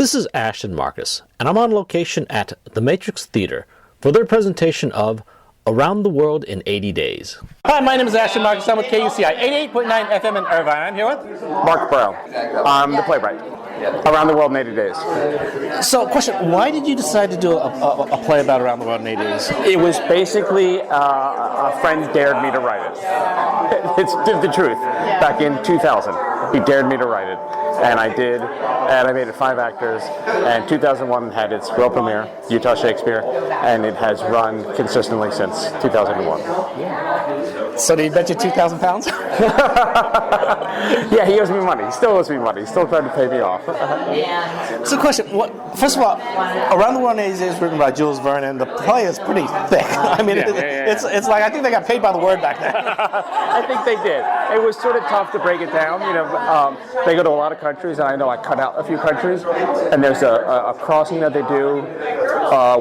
This is Ashton Marcus, and I'm on location at the Matrix Theater for their presentation of Around the World in 80 Days. Hi, my name is Ashton Marcus. I'm with KUCI 88.9 FM in Irvine. I'm here with Mark Brown. I'm the playwright. Around the World in 80 Days. So, question, why did you decide to do a play about Around the World in 80 Days? It was basically a friend dared me to write it. It's the truth. Back in 2000, he dared me to write it. And I did, and I made it 5 actors, and 2001 had its world premiere, Utah Shakespeare, and it has run consistently since 2001. So did he bet you 2,000 pounds? Yeah, he owes me money. He still owes me money. He's still trying to pay me off. So question, first of all, Around the World in 80 Days is written by Jules Verne, and the play is pretty thick. I mean, it's like, I think they got paid by the word back then. I think they did. It was sort of tough to break it down. You know, they go to a lot of countries, and I know I cut out a few countries, and there's a crossing that they do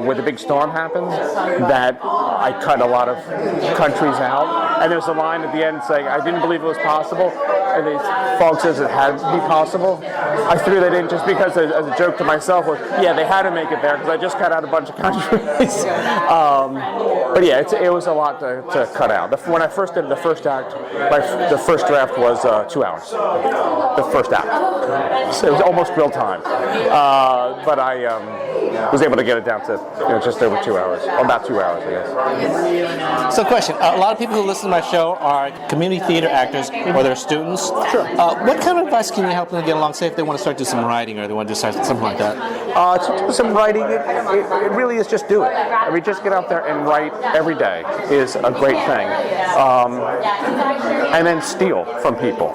where the big storm happens that I cut a lot of countries out, and there's a line at the end saying, I didn't believe it was possible, and the fog says it had to be possible. I threw that in just because as a joke to myself was, yeah, they had to make it there because I just cut out a bunch of countries. But yeah, it was a lot to cut out. When I first did the first act, the first draft was 2 hours. The first act. So it was almost real time. But I was able to get it down to just over 2 hours. Or about 2 hours, I guess. So question, a lot of people who listen to my show are community theater actors or they're students. Sure. What kind of advice can you help them get along, say if they want to start doing some writing or they want to start something like that? To do some writing, it really is just do it. I mean, just get out there and write every day is a great thing. And then steal from people.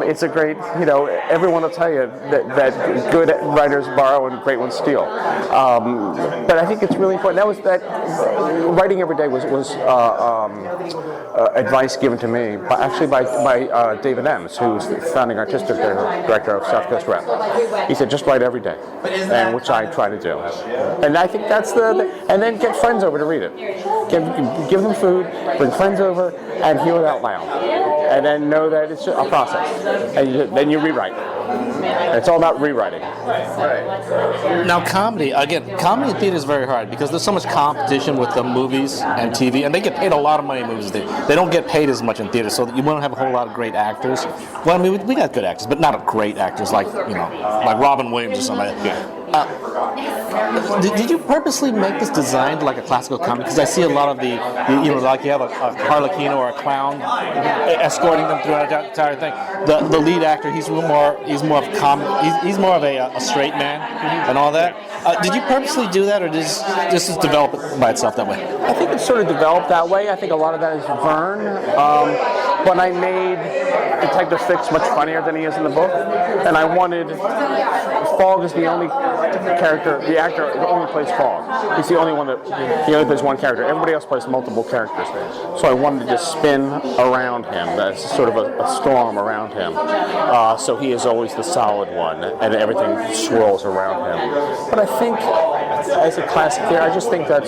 It's a great, everyone will tell you that good writers borrow and great ones steal. But I think it's really important. Writing every day was advice given to me by David Ems, who's the founding artistic director of South Coast Rep. He said, just write every day, and which I try to do. And I think that's and then get friends over to read it. Give them food, bring friends over, and hear it out loud. And then know that it's a process. And then you rewrite. It's all about rewriting. Now, comedy in theater is very hard because there's so much competition with the movies and TV, and they get paid a lot of money in movies. They don't get paid as much in theater, so you won't have a whole lot of great actors. Well, I mean, we got good actors, but not great actors like Robin Williams or somebody. Did you purposely make this designed like a classical comedy? Because I see a lot of like you have a harlequin or a clown escorting them throughout the entire thing. The lead actor, he's more of a straight man and all that. Did you purposely do that, or did this just develop it by itself that way? I think it sort of developed that way. I think a lot of that is Verne. When I made Detective Fix much funnier than he is in the book, and I wanted Fogg is the only character, the actor that only plays Fogg. He's the only one he only plays one character. Everybody else plays multiple characters. So I wanted to just spin around him. That's sort of a storm around him. So he is always the solid one, and everything swirls around him. But I think, as a classic theater, I just think that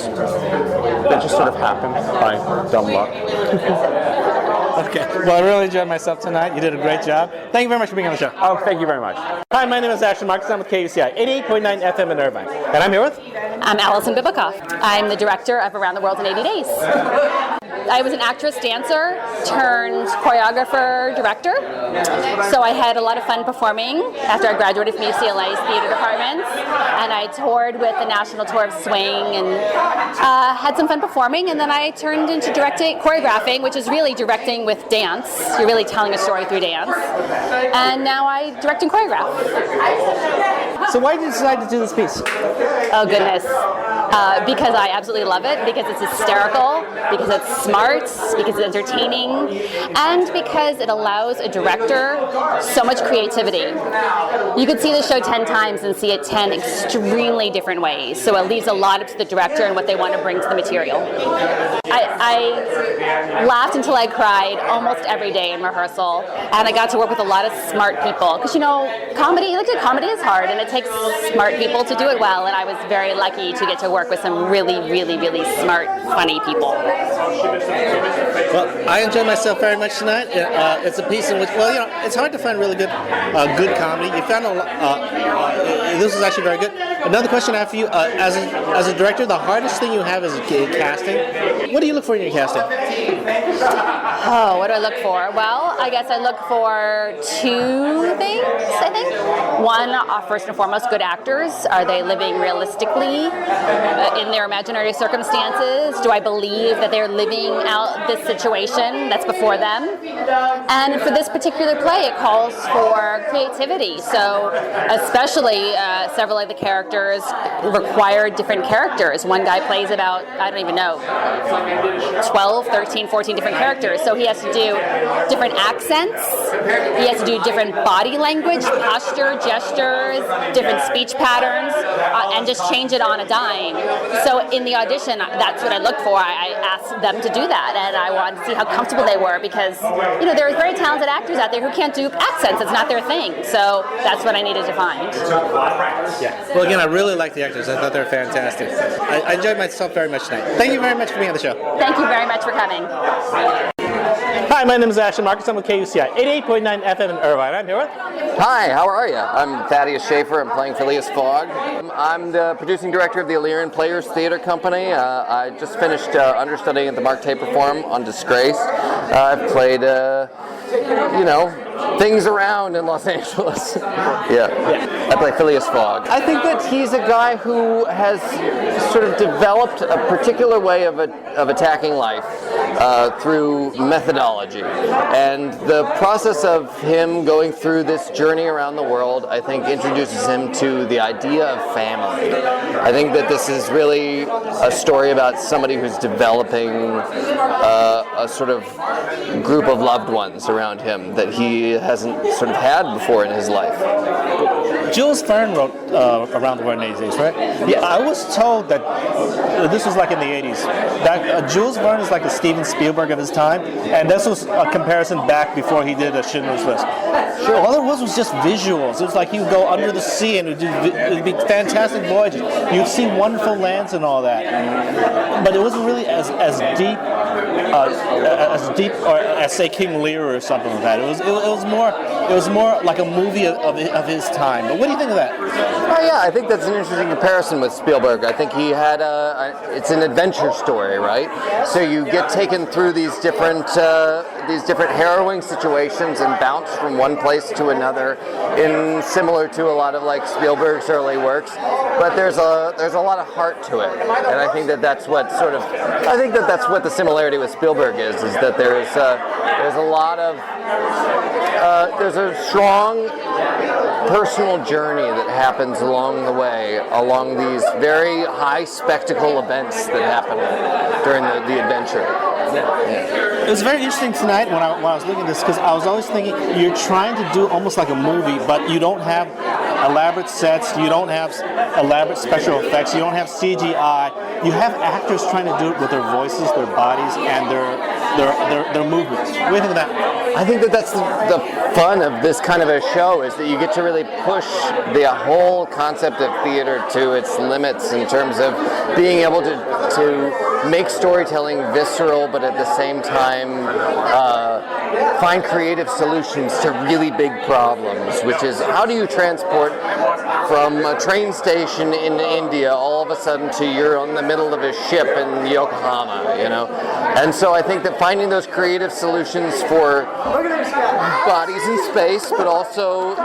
just sort of happened by dumb luck. Okay. Well, I really enjoyed myself tonight. You did a great job. Thank you very much for being on the show. Oh, thank you very much. Hi, my name is Ashton Marcus. I'm with KUCI 88.9 FM in Irvine. And I'm here with? I'm Allison Bibakoff. I'm the director of Around the World in 80 Days. I was an actress, dancer, turned choreographer, director. So I had a lot of fun performing after I graduated from UCLA's theater department. And I toured with the national tour of Swing and had some fun performing. And then I turned into choreographing, which is really directing with dance. You're really telling a story through dance. And now I direct and choreograph. So why did you decide to do this piece? Oh, goodness. Because I absolutely love it, because it's hysterical, because it's smart, because it's entertaining, and because it allows a director so much creativity. You could see the show 10 times and see it 10 extremely different ways, so it leaves a lot up to the director and what they want to bring to the material. I laughed until I cried almost every day in rehearsal, and I got to work with a lot of smart people, because comedy is hard, and it takes smart people to do it well, and I was very lucky to get to work work with some really, really, really smart, funny people. Well, I enjoyed myself very much tonight. It's a piece in which, well, you know, it's hard to find really good comedy. You found this was actually very good. Another question I have for you, as a director, the hardest thing you have is casting. What do you look for in your casting? Oh, what do I look for? Well, I guess I look for two things, I think. One, first and foremost, good actors. Are they living realistically in their imaginary circumstances? Do I believe that they're living out this situation that's before them? And for this particular play, it calls for creativity. So especially several of the characters require different characters. One guy plays about, I don't even know, 12, 13, 14 different characters. So he has to do different accents. He has to do different body language, posture, gestures, different speech patterns, and just change it on a dime. So in the audition, that's what I look for. I asked them to do that, and I wanted to see how comfortable they were because, you know, there are very talented actors out there who can't do accents. It's not their thing. So that's what I needed to find. Yeah. Well, again, I really like the actors. I thought they were fantastic. I enjoyed myself very much tonight. Thank you very much for being on the show. Thank you very much for coming. Hi, my name is Ashton Marcus. I'm with KUCI 88.9 FM in Irvine. I'm here with... Hi, how are you? I'm Thaddeus Schaefer. I'm playing Phileas Fogg. I'm the producing director of the Illyrian Players Theater Company. I just finished understudying at the Mark Taper Forum on Disgrace. I've played, things around in Los Angeles. I play Phileas Fogg. I think that he's a guy who has sort of developed a particular way of attacking life through methodology. And the process of him going through this journey around the world, I think, introduces him to the idea of family. I think that this is really a story about somebody who's developing a sort of group of loved ones around him that he hasn't sort of had before in his life. Jules Verne wrote Around the World in 80 Days, right? Yeah, I was told that this was like in the 80s. That Jules Verne is like the Steven Spielberg of his time, and this was a comparison back before he did a Schindler's List. Sure. All it was just visuals. It was like he would go under the sea and it would be fantastic voyages. You'd see wonderful lands and all that, but it wasn't really as deep, or as say King Lear or something like that. It was more like a movie of his time. But what do you think of that? Oh yeah, I think that's an interesting comparison with Spielberg. I think he had it's an adventure story, right? So you get taken through these different harrowing situations and bounce from one place to another, in similar to a lot of like Spielberg's early works. But there's a lot of heart to it, and I think that's what the similarity with Spielberg is that there's a lot of there's a strong personal journey that happens along the way, along these very high spectacle events that happen during the adventure. Yeah. It was very interesting tonight when I was looking at this, because I was always thinking you're trying to do almost like a movie, but you don't have elaborate sets, you don't have elaborate special effects, you don't have CGI. You have actors trying to do it with their voices, their bodies, and their movements. What do you think of that? I think that's the fun of this kind of a show, is that you get to really push the whole concept of theater to its limits in terms of being able to make storytelling visceral, but at the same time find creative solutions to really big problems, which is how do you transport from a train station in India all of a sudden to you're on the middle of a ship in Yokohama, you know? And so I think that finding those creative solutions for bodies in space, but also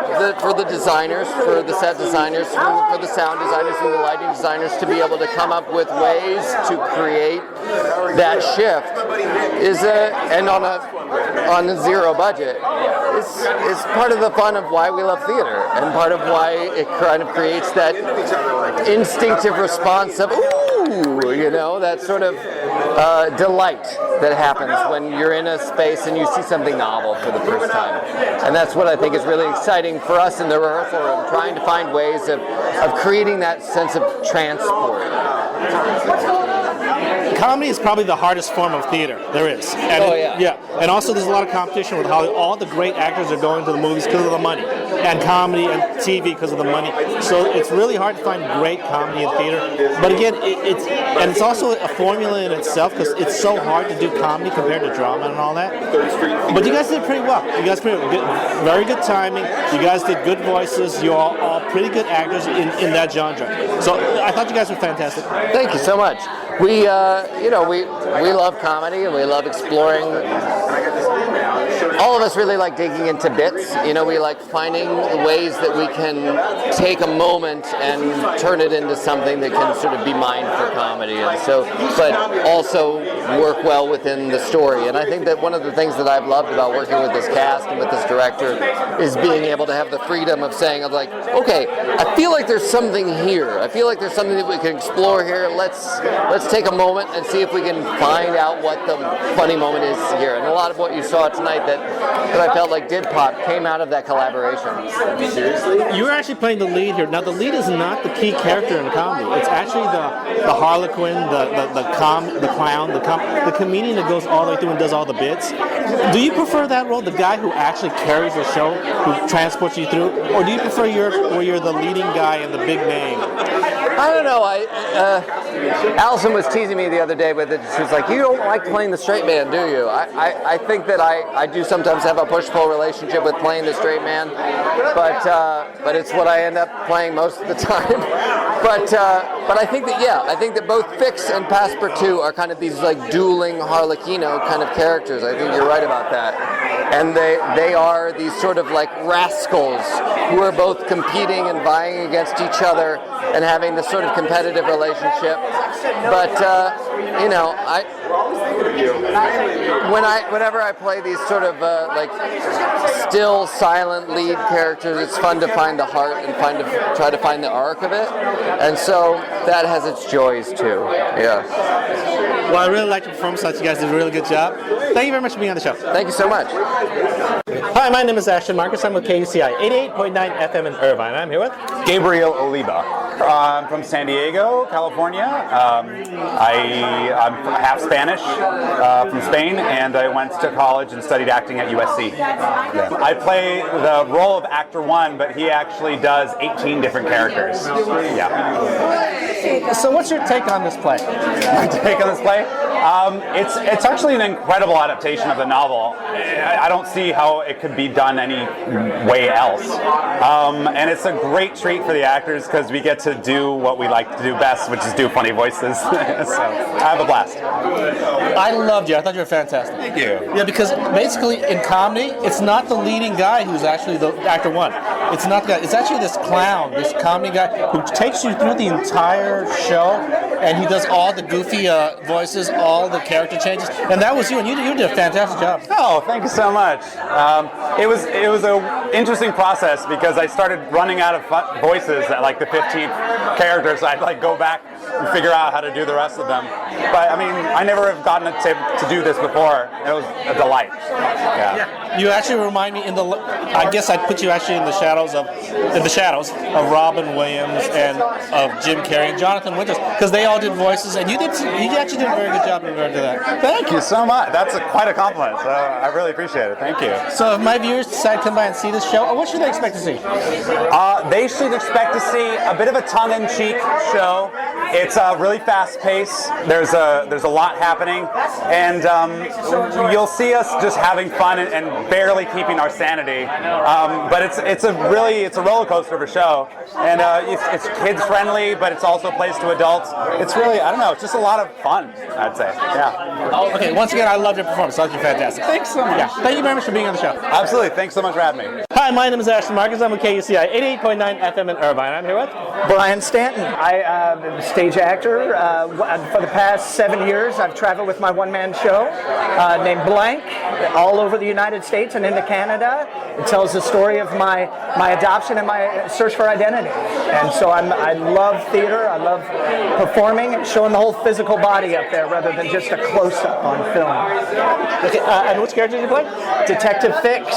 for the designers, for the set designers, for the sound designers and the lighting designers to be able to come up with ways to create that shift and on a zero budget is part of the fun of why we love theater, and part of why it kind of creates that instinctive response of ooh, you know, that sort of delight that happens when you're in a space and you see something novel for the first time. And that's what I think is really exciting for us in the rehearsal room, trying to find ways of creating that sense of transport. Comedy is probably the hardest form of theater there is. And yeah. And also there's a lot of competition with how all the great actors are going to the movies because of the money. and comedy and TV because of the money. So it's really hard to find great comedy in theater. But again, it's also a formula in itself because it's so hard to do comedy compared to drama and all that. But you guys did pretty well. You guys did very good timing. You guys did good voices. You're all pretty good actors in that genre. So I thought you guys were fantastic. Thank you so much. We love comedy and we love exploring. All of us really like digging into bits. We like finding ways that we can take a moment and turn it into something that can sort of be mined for comedy, and so, but also work well within the story. And I think that one of the things that I've loved about working with this cast and with this director is being able to have the freedom of saying, like, okay, I feel like there's something here. I feel like there's something that we can explore here. Let's take a moment and see if we can find out what the funny moment is here. And a lot of what you saw tonight that I felt like did pop came out of that collaboration. Seriously? You were actually playing the lead here. Now the lead is not the key character in the comedy. It's actually the harlequin, the clown, the comedian that goes all the way through and does all the bits. Do you prefer that role, the guy who actually carries the show, who transports you through, or do you prefer where you're the leading guy and the big name? I don't know. Allison was teasing me the other day with it. She was like, "You don't like playing the straight man, do you?" I think that I do sometimes have a push-pull relationship with playing the straight man, but it's what I end up playing most of the time. But I think that both Fix and Passepartout are kind of these like dueling Harlequino kind of characters. I think you're right about that. And they are these sort of like rascals who are both competing and vying against each other and having this sort of competitive relationship. But whenever I play these sort of like still silent lead characters, it's fun to find the heart and try to find the arc of it. And so that has its joys too. Yeah. Well, I really liked your performance. I thought you guys did a really good job. Thank you very much for being on the show. Thank you so much. Hi, my name is Ashton Marcus. I'm with KUCI 88.9 FM in Irvine. I'm here with Gabriel Oliva. I'm from San Diego, California. I'm half Spanish from Spain, and I went to college and studied acting at USC. Yeah. I play the role of actor one, but he actually does 18 different characters. Yeah. So what's your take on this play? My take on this play? It's actually an incredible adaptation of the novel. I don't see how it could be done any way else. And it's a great treat for the actors because we get to do what we like to do best, which is do funny voices. So I have a blast. I loved you. I thought you were fantastic. Thank you. Yeah, because basically in comedy, it's not the leading guy who's actually the actor one. It's not that. It's actually this clown, this comedy guy who takes you through the entire show, and he does all the goofy voices, all the character changes, and that was you, and you did a fantastic job. Oh, thank you so much. It was an interesting process because I started running out of voices at like the 15th character, so I'd like go back and figure out how to do the rest of them. But I mean, I never have gotten to do this before. It was a delight. Yeah. You actually remind me I guess I'd put you actually in the shadows of Robin Williams and of Jim Carrey and Jonathan Winters, because they all did voices, and you actually did a very good job in regard to that. Thank you so much. That's quite a compliment. So I really appreciate it. Thank you. So if my viewers decide to come by and see this show, what should they expect to see? They should expect to see a bit of a tongue-in-cheek show. It's really fast-paced. There's a lot happening, and you'll see us just having fun and barely keeping our sanity. But it's a roller coaster of a show, and it's kids friendly, but it's also plays to adults. It's really, I don't know, it's just a lot of fun, I'd say. Yeah. Okay. Once again, I loved your performance. I thought you were fantastic. Thanks so much. Yeah. Thank you very much for being on the show. Absolutely. Thanks so much for having me. Hi, my name is Ashton Marcus. I'm with KUCI 88.9 FM in Irvine. I'm here with Brian Stanton. I am a stage actor. For the past 7 years, I've traveled with my one-man show named Blank all over the United States and into Canada. It tells the story of my adoption and my search for identity. And so I love theater. I love performing and showing the whole physical body up there rather than just a close-up on film. Okay, and which character did you play? Detective Fix.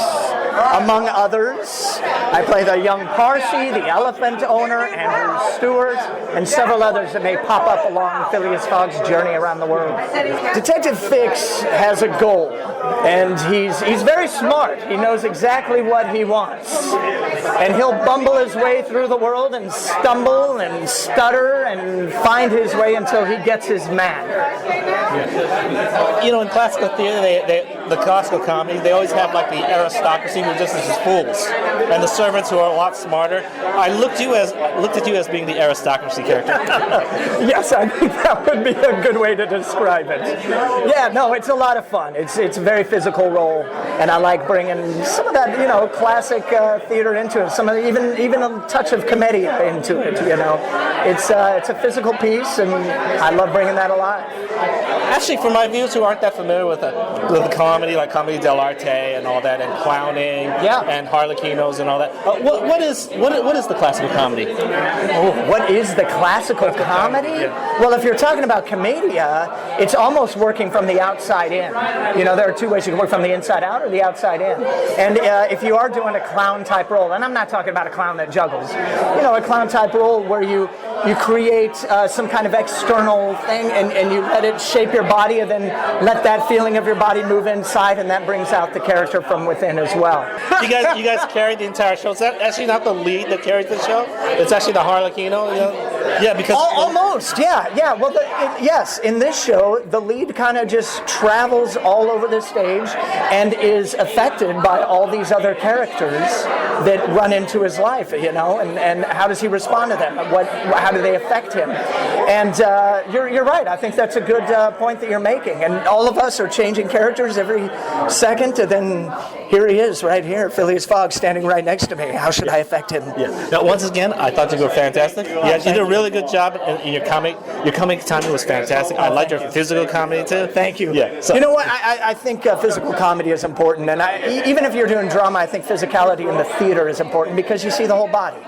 among others. I play the young Parsi, the elephant owner, Andrew Stewart, and several others that may pop up along Phileas Fogg's journey around the world. Detective Fix has a goal, and he's very smart. He knows exactly what he wants. And he'll bumble his way through the world and stumble and stutter and find his way until he gets his man. You know, in classical theater, the classical comedy, they always have like the aristocracy who just is fools, and the servants who are a lot smarter. I looked at you as being the aristocracy character. Yes, I think that would be a good way to describe it. Yeah, no, it's a lot of fun. It's a very physical role, and I like bringing some of that, classic theater into it. Some of even a touch of commedia into it. It's a physical piece, and I love bringing that alive. Actually, for my viewers who aren't that familiar with the comedy, like Comedy dell'arte and all that, and clowning, and harlequinos and all that, what is the classical comedy? Oh, what is the classical comedy? Yeah. Well, if you're talking about commedia, it's almost working from the outside in. There are two ways you can work, from the inside out or the outside in. And if you are doing a clown type role, and I'm not talking about a clown that juggles, a clown type role where you create some kind of external thing and you let it shape your body, and then let that feeling of your body move inside, and that brings out the character from within as well. You guys carried the entire show. Is that actually not the lead that carries the show? It's actually the harlequino. Yeah, because almost, yeah. Well, yes, in this show, the lead kind of just travels all over the stage and is affected by all these other characters that run into his life, and how does he respond to them? How do they affect him? And you're right. I think that's a good point that you're making. And all of us are changing characters every second, and then here he is, right here, Phileas Fogg, standing right next to me. How should I affect him? Yeah. Now, once again, I thought you were fantastic. You did a really good job in your comic. Your comic timing was fantastic. I liked your physical comedy too. Thank you. Yeah. So, you know what? I think physical comedy is important, and even if you're doing drama, I think physicality in the theater is important because you see the whole body.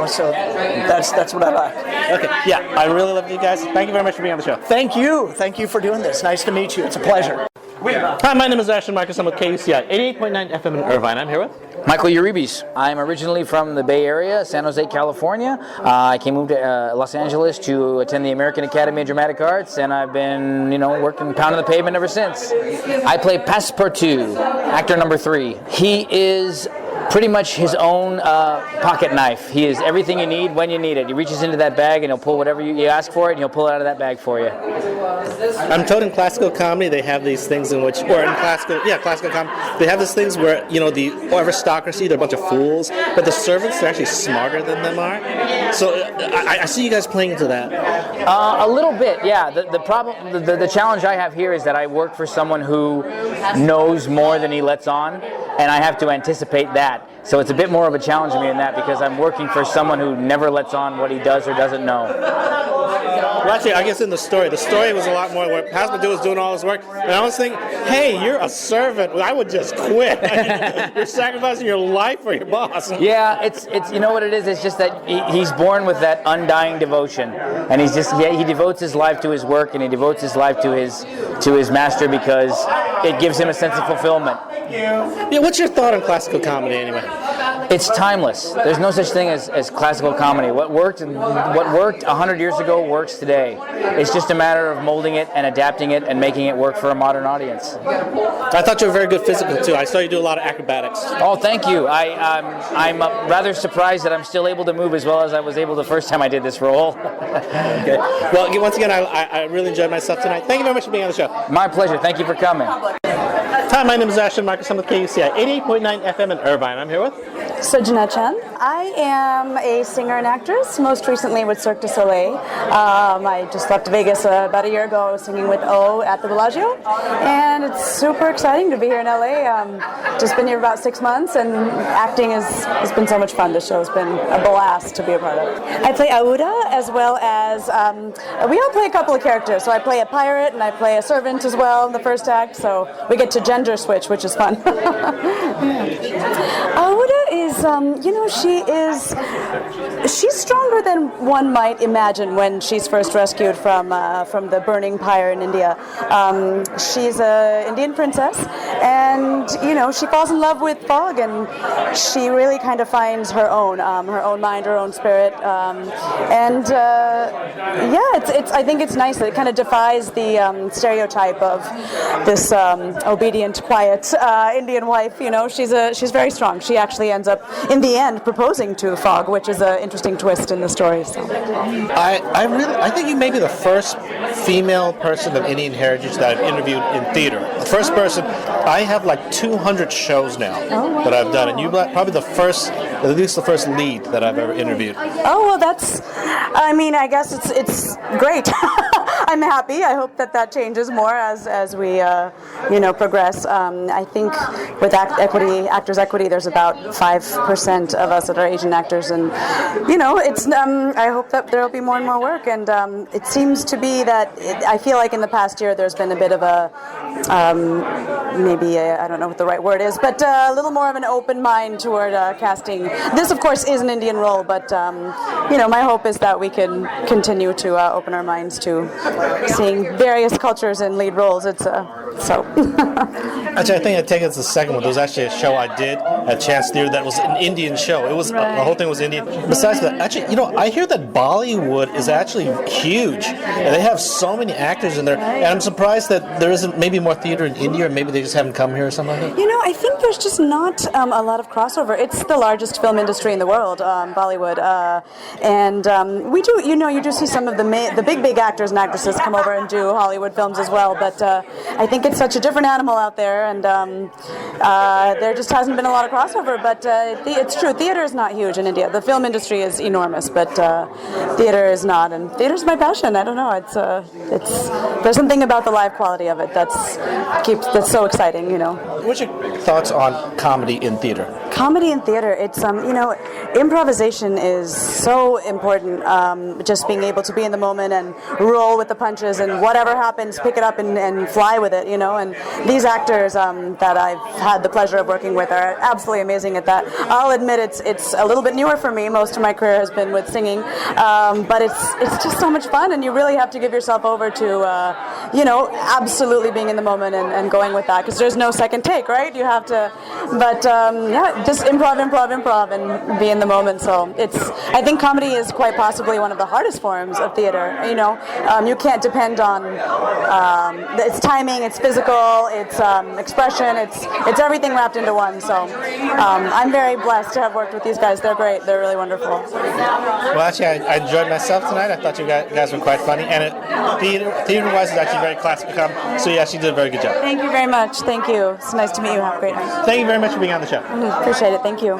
So that's what I like. Okay. Yeah, I really love you guys. Thank you very much for being on the show. Thank you. Thank you for doing this. Nice to meet you. It's a pleasure. Hi, my name is Ashton Marcus. I'm with KUCI 88.9 FM in Irvine. I'm here with Michael Uribes. I'm originally from the Bay Area, San Jose, California. I moved to Los Angeles to attend the American Academy of Dramatic Arts, and I've been, working pounding the pavement ever since. I play Passepartout, actor number 3. He is pretty much his own pocket knife. He is everything you need when you need it. He reaches into that bag and he'll pull whatever you ask for it, and he'll pull it out of that bag for you. I'm told in classical comedy they have these things in which, or in classical comedy, they have these things where, the aristocracy, they're a bunch of fools, but the servants are actually smarter than them are. So I see you guys playing into that. A little bit, yeah. The problem, the challenge I have here is that I work for someone who knows more than he lets on, and I have to anticipate that. So it's a bit more of a challenge to me in that, because I'm working for someone who never lets on what he does or doesn't know. Well, actually, I guess in the story was a lot more where Passepartout was doing all his work, and I was thinking, hey, you're a servant. I would just quit. You're sacrificing your life for your boss. Yeah, it's what it is. It's just that he's born with that undying devotion, and he devotes his life to his work, and he devotes his life to his master because it gives him a sense of fulfillment. Yeah, what's your thought on classical comedy anyway? It's timeless. There's no such thing as classical comedy. What worked 100 years ago works today. It's just a matter of molding it and adapting it and making it work for a modern audience. I thought you were very good physical too. I saw you do a lot of acrobatics. Oh, thank you. I'm rather surprised that I'm still able to move as well as I was able the first time I did this role. Okay. Well, once again, I really enjoyed myself tonight. Thank you very much for being on the show. My pleasure. Thank you for coming. Hi, my name is Ashton Marcus. I'm with KUCI 88.9 FM in Irvine. I'm here with Sajna Chand. I am a singer and actress, most recently with Cirque du Soleil. I just left Vegas about a year ago. I was singing with O at the Bellagio, and it's super exciting to be here in LA. Just been here about 6 months, and acting has been so much fun. This show has been a blast to be a part of. I play Aouda, as well as we all play a couple of characters. So I play a pirate, and I play a servant as well in the first act, so we get to gender switch, which is fun. Aouda is, she's stronger than one might imagine when she's first rescued from the burning pyre in India. She's an Indian princess, and she falls in love with fog, and she really kind of finds her own mind, her own spirit, I think it's nice that it kind of defies the stereotype of this obedient, quiet Indian wife. She's very strong. She actually ends up in the end proposing to Fog, which is an interesting twist in the story. So. I think you may be the first female person of Indian heritage that I've interviewed in theater. The first person. I have like 200 shows now that I've done, and you're probably the first, at least the first lead that I've ever interviewed. Oh, well, I guess it's great. I'm happy. I hope that changes more as we progress. I think with Actors Equity, there's about 5% of us that are Asian actors, and it's. I hope that there'll be more and more work, and it seems to be that I feel like in the past year there's been a bit of a I don't know what the right word is, but a little more of an open mind toward casting. This, of course, is an Indian role, but my hope is that we can continue to open our minds to seeing various cultures in lead roles. Actually, I think I take it as the second one. There was actually a show I did at Chance Theater that was an Indian show. It was the whole thing was Indian. Besides that, actually, I hear that Bollywood is actually huge, and they have so many actors in there. And I'm surprised that there isn't maybe more theater in India, or maybe they just haven't come here or something like that. I think there's just not a lot of crossover. It's the largest film industry in the world, Bollywood, and we do. You do see some of the big actors and actresses come over and do Hollywood films as well. But I think it's such a different animal out there, and there just hasn't been a lot of crossover. But it's true, theater is not huge in India. The film industry is enormous, but theater is not. And theater's my passion. I don't know. It's there's something about the live quality of it that's so exciting. What's your thoughts on comedy in theater? Comedy in theater, it's improvisation is so important. Just being able to be in the moment and roll with the punches, and whatever happens, pick it up and fly with it. And these actors that I've had the pleasure of working with are absolutely amazing at that. I'll admit it's a little bit newer for me. Most of my career has been with singing, but it's just so much fun, and you really have to give yourself over to absolutely being in the moment and going with that, because there's no second take, right? You have to, but just improv, and be in the moment. So I think comedy is quite possibly one of the hardest forms of theater. You can't depend on it's timing, it's physical, it's expression, it's everything wrapped into one. So I'm very blessed to have worked with these guys. They're great. They're really wonderful. Well, actually, I enjoyed myself tonight. I thought you guys were quite funny, and theater-wise, it's actually very classical comedy. So you actually did a very good job. Thank you very much. Thank you. It's nice to meet you. Have a great night. Thank you very much for being on the show. Appreciate it. Thank you.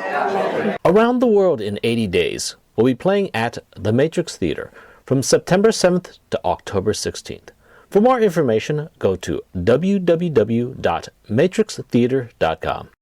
Around the World in 80 Days will be playing at the Matrix Theater from September 7th to October 16th. For more information, go to www.matrixtheater.com.